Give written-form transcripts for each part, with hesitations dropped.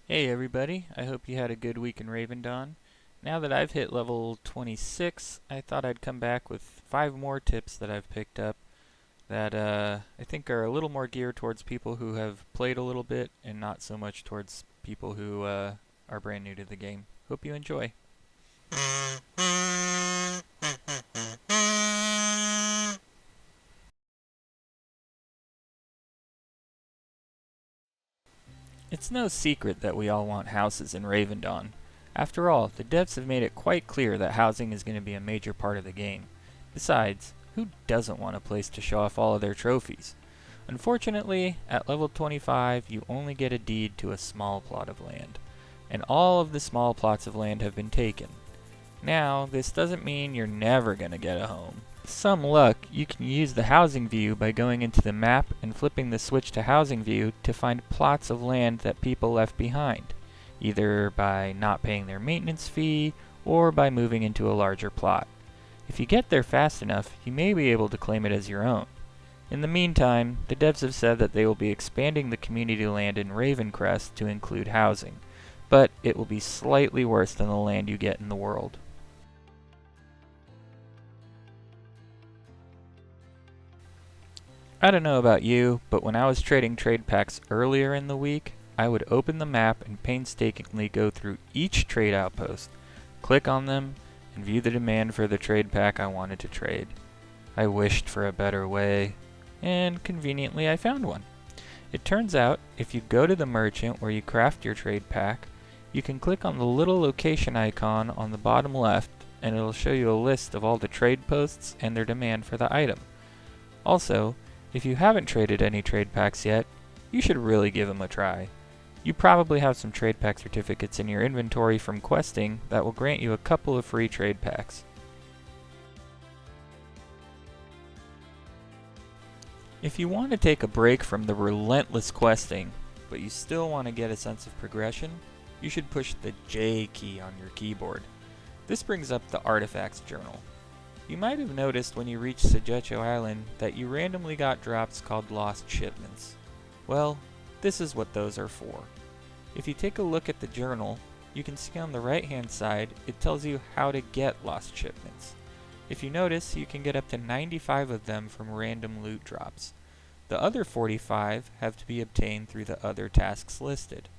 Hey everybody, I hope you had a good week in Ravendawn. Now that I've hit level 26, I thought I'd come back with 5 more tips that I've picked up that I think are a little more geared towards people who have played a little bit and not so much towards people who are brand new to the game. Hope you enjoy. It's no secret that we all want houses in Ravendawn. After all, the devs have made it quite clear that housing is going to be a major part of the game. Besides, who doesn't want a place to show off all of their trophies? Unfortunately, at level 25, you only get a deed to a small plot of land, and all of the small plots of land have been taken. Now, this doesn't mean you're never going to get a home. With some luck, you can use the housing view by going into the map and flipping the switch to housing view to find plots of land that people left behind, either by not paying their maintenance fee or by moving into a larger plot. If you get there fast enough, you may be able to claim it as your own. In the meantime, the devs have said that they will be expanding the community land in Ravencrest to include housing, but it will be slightly worse than the land you get in the world. I don't know about you, but when I was trading trade packs earlier in the week, I would open the map and painstakingly go through each trade outpost, click on them, and view the demand for the trade pack I wanted to trade. I wished for a better way, and conveniently I found one. It turns out, if you go to the merchant where you craft your trade pack, you can click on the little location icon on the bottom left, and it'll show you a list of all the trade posts and their demand for the item. Also, if you haven't traded any trade packs yet, you should really give them a try. You probably have some trade pack certificates in your inventory from questing that will grant you a couple of free trade packs. If you want to take a break from the relentless questing, but you still want to get a sense of progression, you should push the J key on your keyboard. This brings up the Artifacts journal. You might have noticed when you reached Sajecho Island that you randomly got drops called Lost Shipments. Well, this is what those are for. If you take a look at the journal, you can see on the right hand side it tells you how to get Lost Shipments. If you notice, you can get up to 95 of them from random loot drops. The other 45 have to be obtained through the other tasks listed.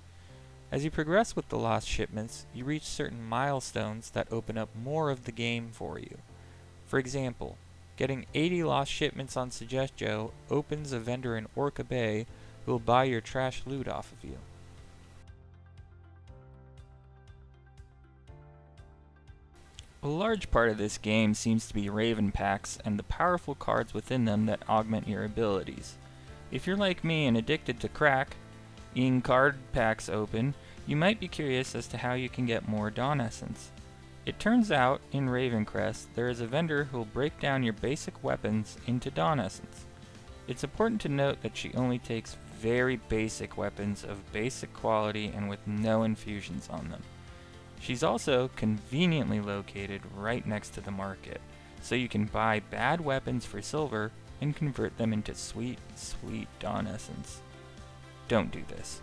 As you progress with the Lost Shipments, you reach certain milestones that open up more of the game for you. For example, getting 80 Lost Shipments on Sajecho opens a vendor in Orca Bay who will buy your trash loot off of you. A large part of this game seems to be Raven packs and the powerful cards within them that augment your abilities. If you're like me and addicted to crack, eating card packs open, you might be curious as to how you can get more Dawn Essence. It turns out, in Ravencrest, there is a vendor who will break down your basic weapons into Dawn Essence. It's important to note that she only takes very basic weapons of basic quality and with no infusions on them. She's also conveniently located right next to the market, so you can buy bad weapons for silver and convert them into sweet, sweet Dawn Essence. Don't do this.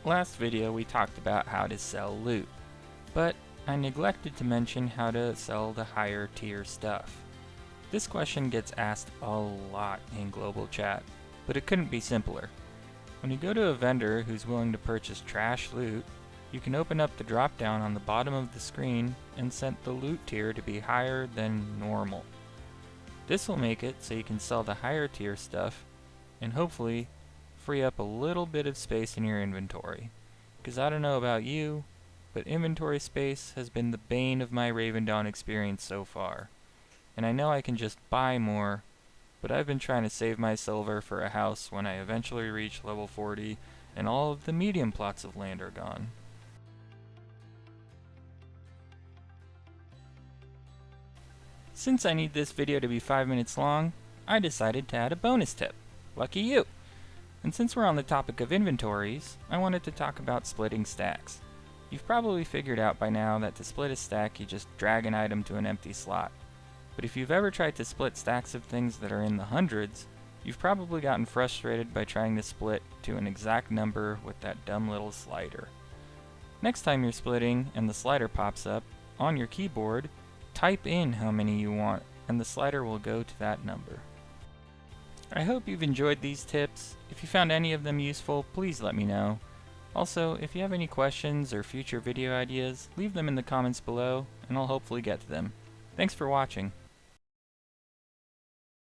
Last video we talked about how to sell loot, but I neglected to mention how to sell the higher tier stuff. This question gets asked a lot in global chat, but it couldn't be simpler. When you go to a vendor who's willing to purchase trash loot, you can open up the drop down on the bottom of the screen and set the loot tier to be higher than normal. This will make it so you can sell the higher tier stuff and hopefully free up a little bit of space in your inventory. Because I don't know about you, but inventory space has been the bane of my Ravendawn experience so far. And I know I can just buy more, but I've been trying to save my silver for a house when I eventually reach level 40 and all of the medium plots of land are gone. Since I need this video to be 5 minutes long, I decided to add a bonus tip. Lucky you! And since we're on the topic of inventories, I wanted to talk about splitting stacks. You've probably figured out by now that to split a stack you just drag an item to an empty slot. But if you've ever tried to split stacks of things that are in the hundreds, You've probably gotten frustrated by trying to split to an exact number with that dumb little slider. Next time you're splitting and the slider pops up, on your keyboard, type in how many you want and the slider will go to that number. I hope you've enjoyed these tips. If you found any of them useful, please let me know. Also, if you have any questions or future video ideas, leave them in the comments below and I'll hopefully get to them. Thanks for watching.